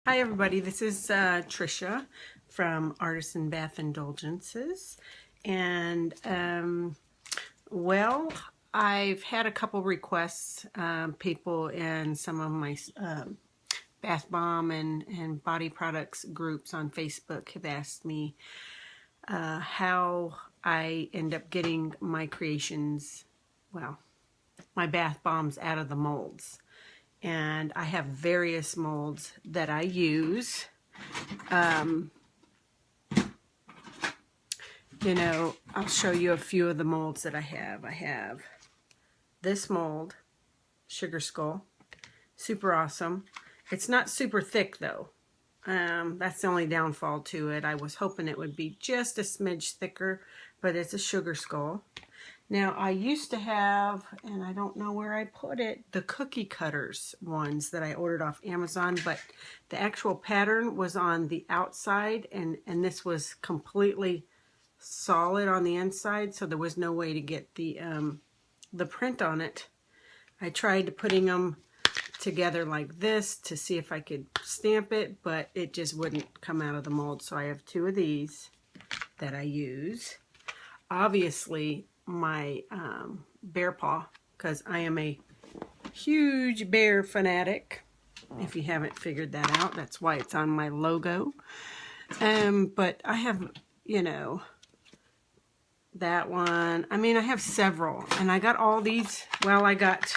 Hi everybody, this is Trisha from ArtisanBath Indulgences, and well, I've had a couple requests. People in some of my bath bomb and body products groups on Facebook have asked me how I end up getting my creations, well, my bath bombs out of the molds. And I have various molds that I use. I'll show you a few of the molds that I have. I have this mold, Sugar Skull, super awesome. It's not super thick though. That's the only downfall to it. I was hoping it would be just a smidge thicker, but it's a Sugar Skull. Now, I used to have, and I don't know where I put it, the cookie cutters ones that I ordered off Amazon, but the actual pattern was on the outside, and this was completely solid on the inside, so there was no way to get the print on it. I tried putting them together like this to see if I could stamp it, but it just wouldn't come out of the mold, so I have two of these that I use. Obviously, my bear paw, because I am a huge bear fanatic. If you haven't figured that out, that's why it's on my logo. But I have, that one. I mean, I have several, and I got all these. Well, I got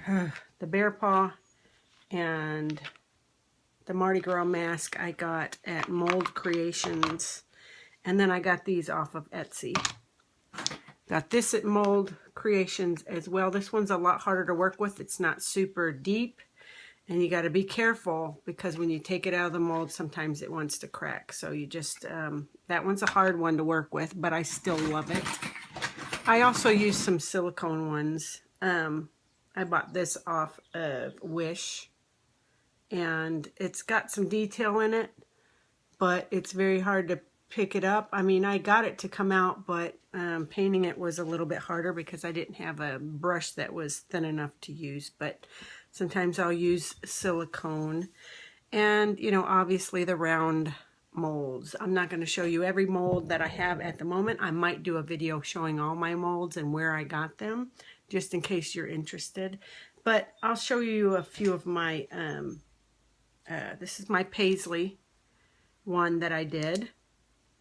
the bear paw and the Mardi Gras mask I got at Mold Creations, and then I got these off of Etsy. Got this at Mold Creations as well. This one's a lot harder to work with. It's not super deep, and you got to be careful because when you take it out of the mold, sometimes it wants to crack. So you just, that one's a hard one to work with, but I still love it. I also use some silicone ones. I bought this off of Wish, and it's got some detail in it, but it's very hard to pick it up. I mean, I got it to come out, but painting it was a little bit harder because I didn't have a brush that was thin enough to use. But sometimes I'll use silicone, and obviously the round molds. I'm not going to show you every mold that I have at the moment. I might do a video showing all my molds and where I got them, just in case you're interested. But I'll show you a few of my this is my Paisley one that I did,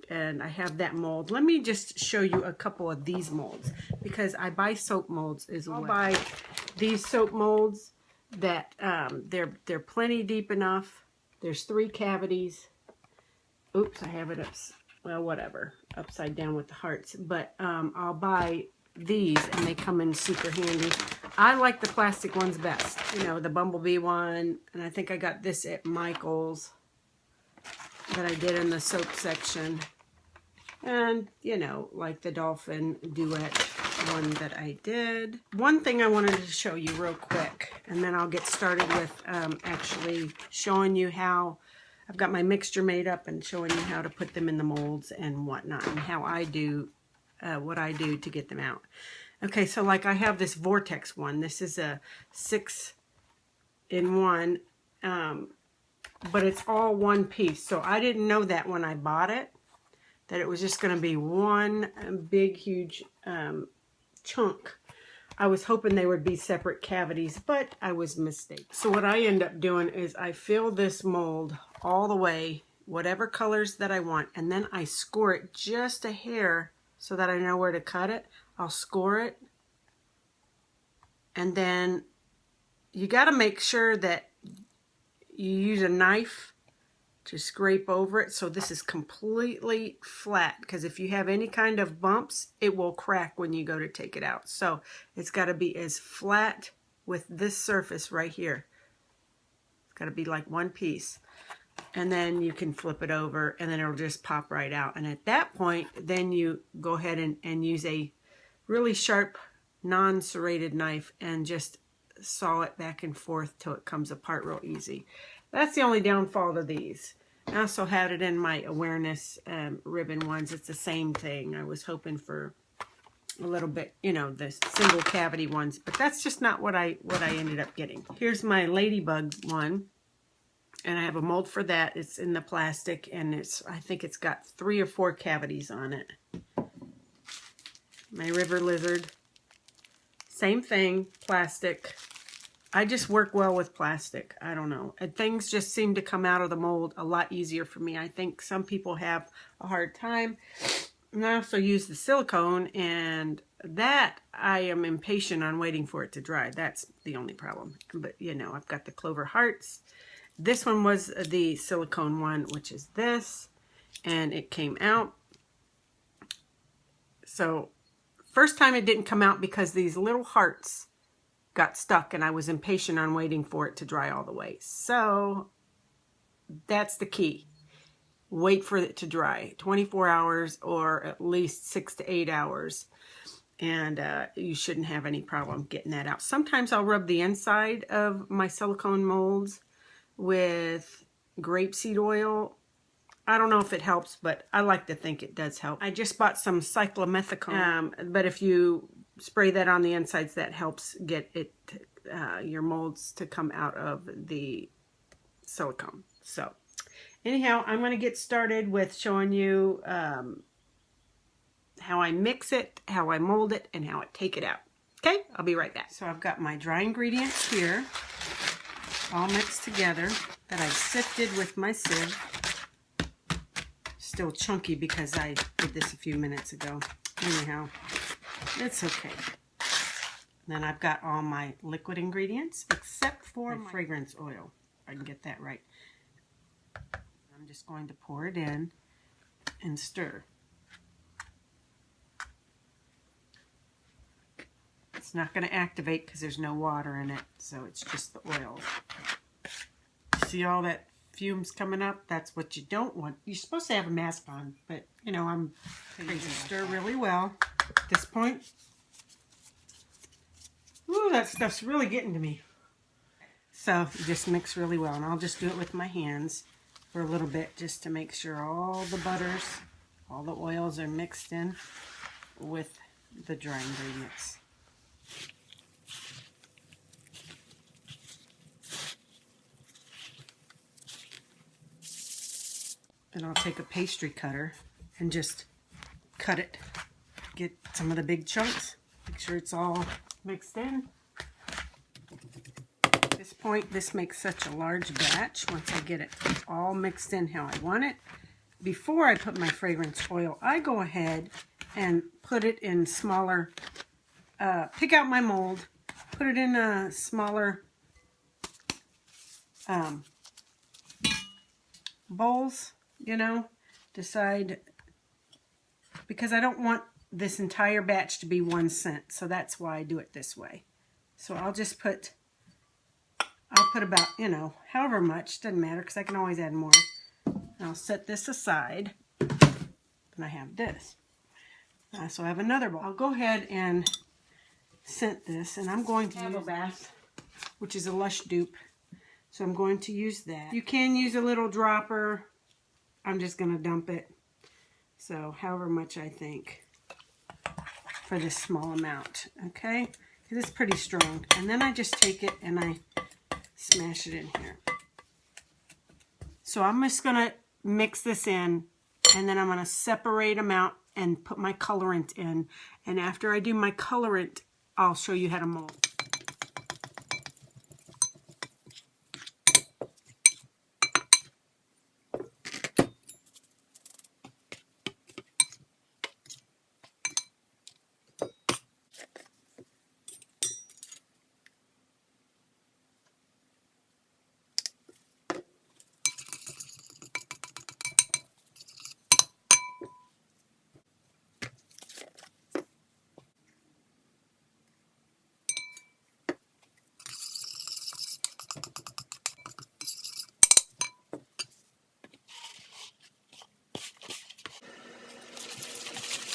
and I have that mold. Let me just show you a couple of these molds, because I buy soap molds as well. I'll buy these soap molds that they're plenty deep enough. There's 3 cavities. Oops, I have it upside down with the hearts. But I'll buy these, and they come in super handy. I like the plastic ones best. The bumblebee one, and I think I got this at Michael's that I did in the soap section. And, like the dolphin duet one that I did. One thing I wanted to show you real quick, and then I'll get started with actually showing you how I've got my mixture made up and showing you how to put them in the molds and whatnot, and how I do what I do to get them out. Okay, so like I have this Vortex one. This is a 6-in-1, but it's all one piece. So I didn't know that when I bought it, that it was just going to be one big, huge chunk. I was hoping they would be separate cavities, but I was mistaken. So what I end up doing is I fill this mold all the way, whatever colors that I want, and then I score it just a hair so that I know where to cut it. I'll score it, and then you got to make sure that you use a knife to scrape over it so this is completely flat, because if you have any kind of bumps, it will crack when you go to take it out. So it's got to be as flat with this surface right here. It's got to be like one piece, and then you can flip it over, and then it'll just pop right out. And at that point, then you go ahead and use a really sharp non-serrated knife and just saw it back and forth till it comes apart real easy. That's the only downfall to these. I also had it in my awareness ribbon ones. It's the same thing. I was hoping for a little bit, the single cavity ones, but that's just not what I ended up getting. Here's my ladybug one. And I have a mold for that. It's in the plastic, and I think it's got 3 or 4 cavities on it. My river lizard, same thing, plastic. I just work well with plastic. I don't know. And things just seem to come out of the mold a lot easier for me. I think some people have a hard time. And I also use the silicone, and that I am impatient on waiting for it to dry. That's the only problem. But, you know, I've got the clover hearts. This one was the silicone one, which is this, and it came out. So, first time it didn't come out because these little hearts got stuck, and I was impatient on waiting for it to dry all the way. So, that's the key. Wait for it to dry. 24 hours or at least 6 to 8 hours. And you shouldn't have any problem getting that out. Sometimes I'll rub the inside of my silicone molds with grapeseed oil. I don't know if it helps, but I like to think it does help. I just bought some cyclomethicone, but if you spray that on the insides, that helps get it your molds to come out of the silicone. So anyhow, I'm going to get started with showing you how I mix it, how I mold it, and how I take it out. Okay, I'll be right back. So I've got my dry ingredients here, all mixed together, that I've sifted with my sieve. Still chunky because I did this a few minutes ago. Anyhow, it's okay. Then I've got all my liquid ingredients, except for my fragrance oil. If I can get that right. I'm just going to pour it in and stir. It's not going to activate because there's no water in it, so it's just the oil. See all that fumes coming up? That's what you don't want. You're supposed to have a mask on, but you know, I'm crazy. Stir really well at this point. Ooh, that stuff's really getting to me. So just mix really well, and I'll just do it with my hands for a little bit just to make sure all the butters, all the oils are mixed in with the dry ingredients. Then I'll take a pastry cutter and just cut it. Get some of the big chunks. Make sure it's all mixed in. At this point, this makes such a large batch. Once I get it all mixed in how I want it, before I put my fragrance oil, I go ahead and put it in smaller, pick out my mold, put it in a smaller bowls. You know, decide, because I don't want this entire batch to be 1 cent, so that's why I do it this way. So I'll just put, about, you know, however much, doesn't matter, because I can always add more. And I'll set this aside, and I have this. So I have another bowl. I'll go ahead and scent this, and I'm going to use ArtisanBath, which is a Lush dupe. So I'm going to use that. You can use a little dropper. I'm just going to dump it. So however much I think for this small amount. Okay? Because it's pretty strong. And then I just take it and I smash it in here. So I'm just going to mix this in, and then I'm going to separate them out and put my colorant in. And after I do my colorant, I'll show you how to mold.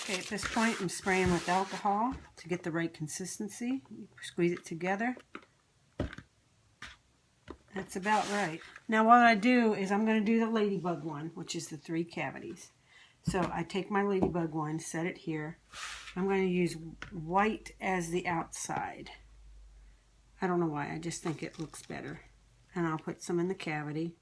Okay, at this point I'm spraying with alcohol to get the right consistency. Squeeze it together. That's about right. Now what I do is I'm going to do the ladybug one, which is the 3 cavities. So I take my ladybug one, set it here. I'm going to use white as the outside. I don't know why, I just think it looks better. And I'll put some in the cavity.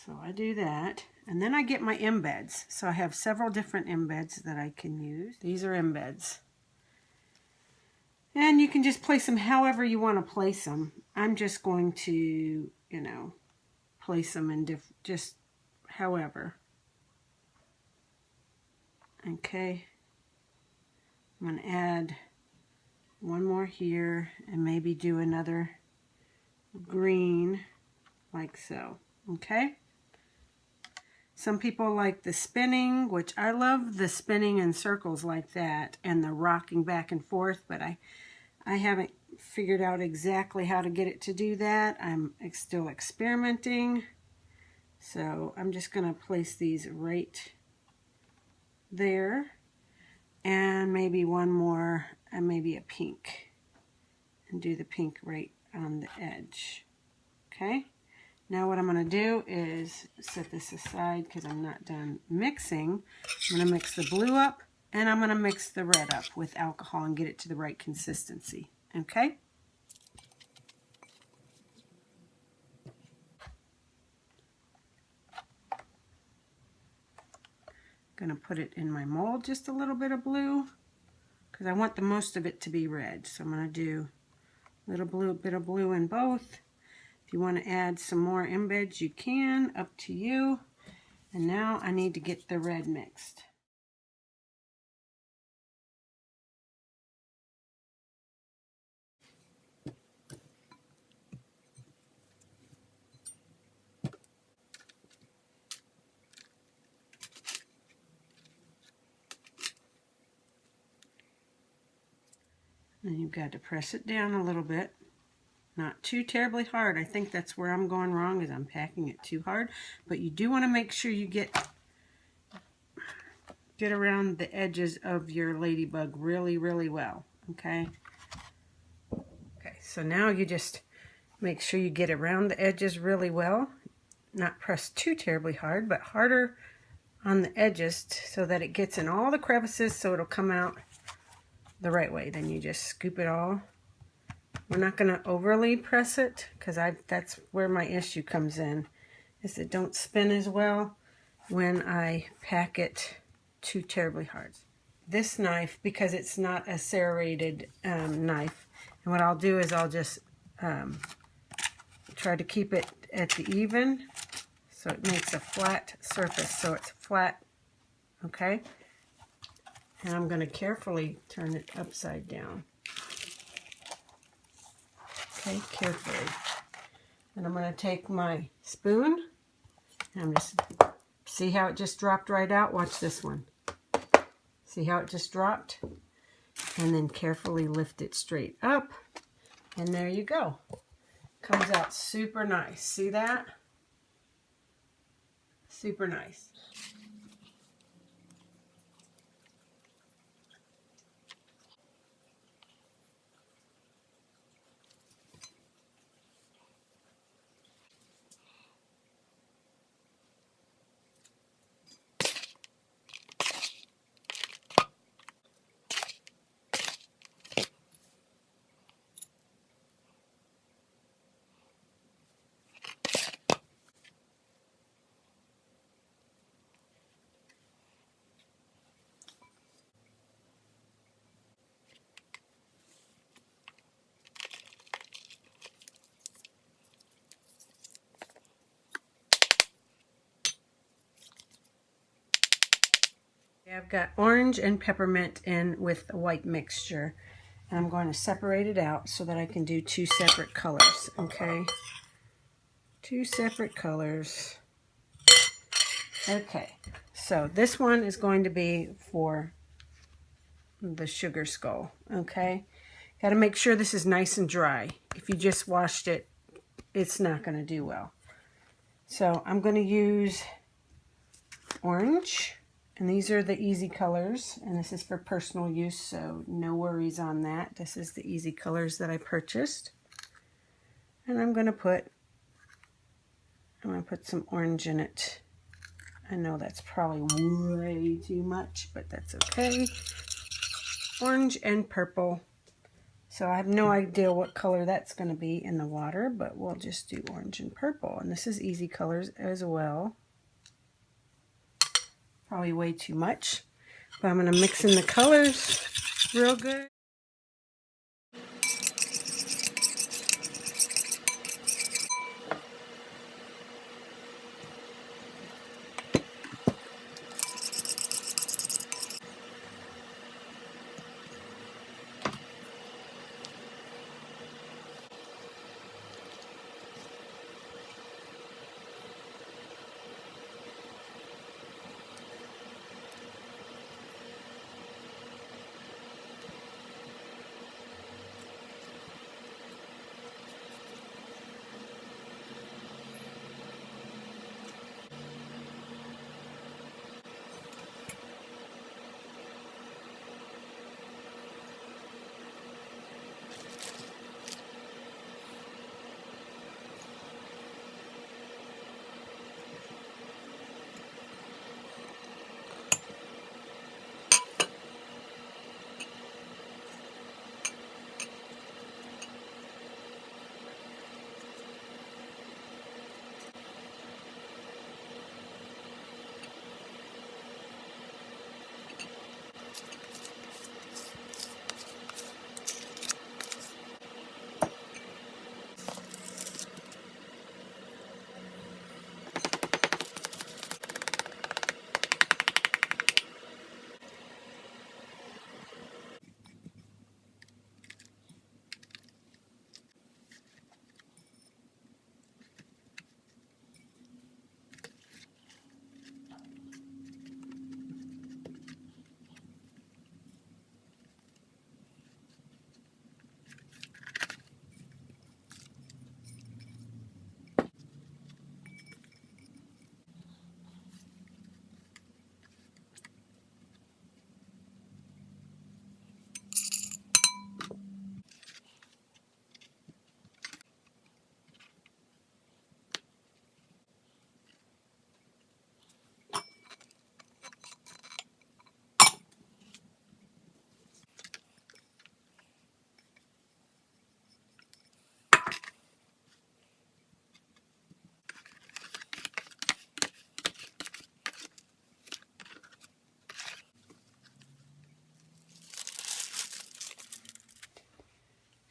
So I do that, and then I get my embeds. So I have several different embeds that I can use. These are embeds. And you can just place them however you want to place them. I'm just going to, you know, place them in just however. Okay. I'm going to add one more here and maybe do another green like so. Okay. Some people like the spinning, which I love the spinning in circles like that and the rocking back and forth, but I haven't figured out exactly how to get it to do that. I'm still experimenting. So I'm just going to place these right there, and maybe one more, and maybe a pink, and do the pink right on the edge. Okay. Now what I'm going to do is set this aside because I'm not done mixing. I'm going to mix the blue up, and I'm going to mix the red up with alcohol and get it to the right consistency. Okay? Going to put it in my mold, just a little bit of blue, because I want the most of it to be red. So I'm going to do a little bit of blue in both. If you want to add some more embeds, you can, up to you. And now I need to get the red mixed. And you've got to press it down a little bit. Not too terribly hard. I think that's where I'm going wrong, is I'm packing it too hard. But you do want to make sure you get around the edges of your ladybug really, really well. Okay? Okay, so now you just make sure you get around the edges really well. Not press too terribly hard, but harder on the edges so that it gets in all the crevices so it'll come out the right way. Then you just scoop it all. We're not going to overly press it because that's where my issue comes in, is it don't spin as well when I pack it too terribly hard. This knife, because it's not a serrated knife, and what I'll do is I'll just try to keep it at the even so it makes a flat surface, so it's flat. Okay, and I'm going to carefully turn it upside down. Okay, carefully. And I'm going to take my spoon, and I'm just, see how it just dropped right out? Watch this one. See how it just dropped? And then carefully lift it straight up, and there you go. Comes out super nice. See that? Super nice. I've got orange and peppermint in with a white mixture, and I'm going to separate it out so that I can do two separate colors. Okay, two separate colors. Okay, so this one is going to be for the sugar skull. Okay, got to make sure this is nice and dry. If you just washed it, it's not going to do well. So I'm going to use orange. And these are the easy colors, and this is for personal use, so no worries on that. This is the easy colors that I purchased. And I'm going to put some orange in it. I know that's probably way too much, but that's okay. Orange and purple. So I have no idea what color that's going to be in the water, but we'll just do orange and purple. And this is easy colors as well. Probably way too much, but I'm going to mix in the colors real good.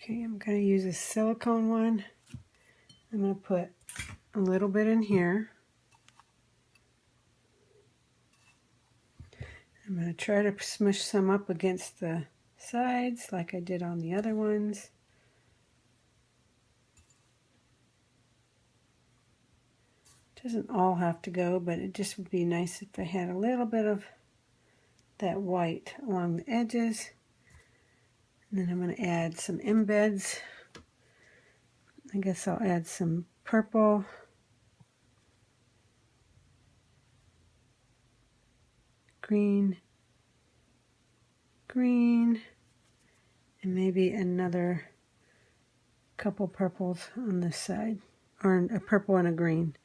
Okay, I'm going to use a silicone one. I'm going to put a little bit in here. I'm going to try to smush some up against the sides like I did on the other ones. Doesn't all have to go, but it just would be nice if I had a little bit of that white along the edges. And then I'm going to add some embeds. I guess I'll add some purple. Green. Green. And maybe another couple purples on this side. Or a purple and a green.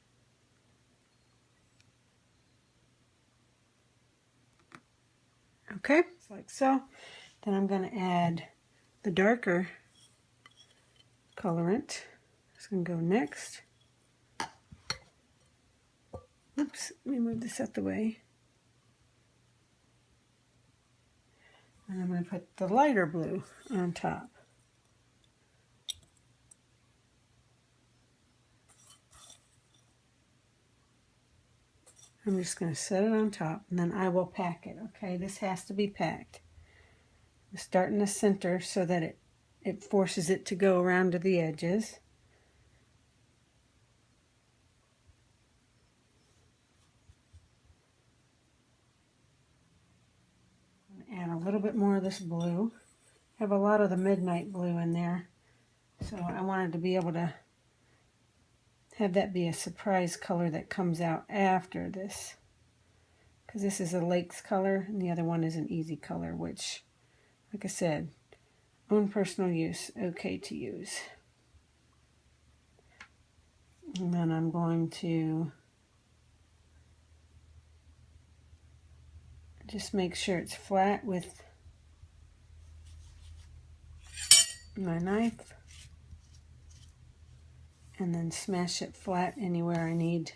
Okay, like so. Then I'm going to add the darker colorant. It's going to go next. Oops, let me move this out the way. And I'm going to put the lighter blue on top. I'm just going to set it on top, and then I will pack it. Okay, this has to be packed. Start in the center so that it forces it to go around to the edges. Add a little bit more of this blue. I have a lot of the midnight blue in there, so I wanted to be able to have that be a surprise color that comes out after this, because this is a Lakes color and the other one is an Easy color, which, like I said, own personal use, okay to use. And then I'm going to just make sure it's flat with my knife and then smash it flat anywhere I need.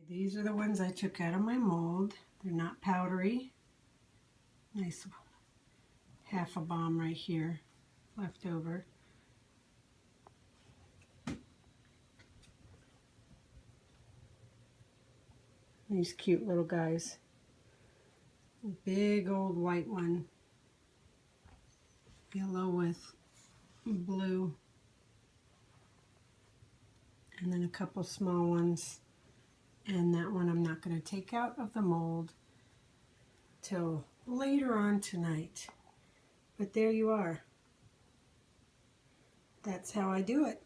These are the ones I took out of my mold. They're not powdery. Nice half a bomb right here left over. These cute little guys. Big old white one. Yellow with blue. And then a couple small ones. And that one I'm not going to take out of the mold till later on tonight. But there you are. That's how I do it.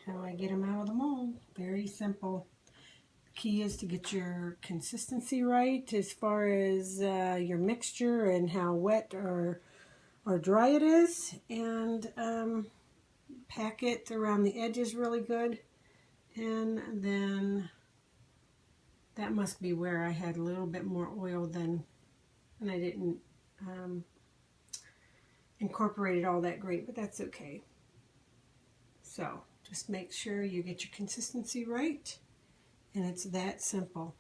How I get them out of the mold. Very simple. The key is to get your consistency right as far as your mixture and how wet or dry it is. And pack it around the edges really good. And then that must be where I had a little bit more oil than, and I didn't incorporate it all that great, but that's okay. So just make sure you get your consistency right, and it's that simple.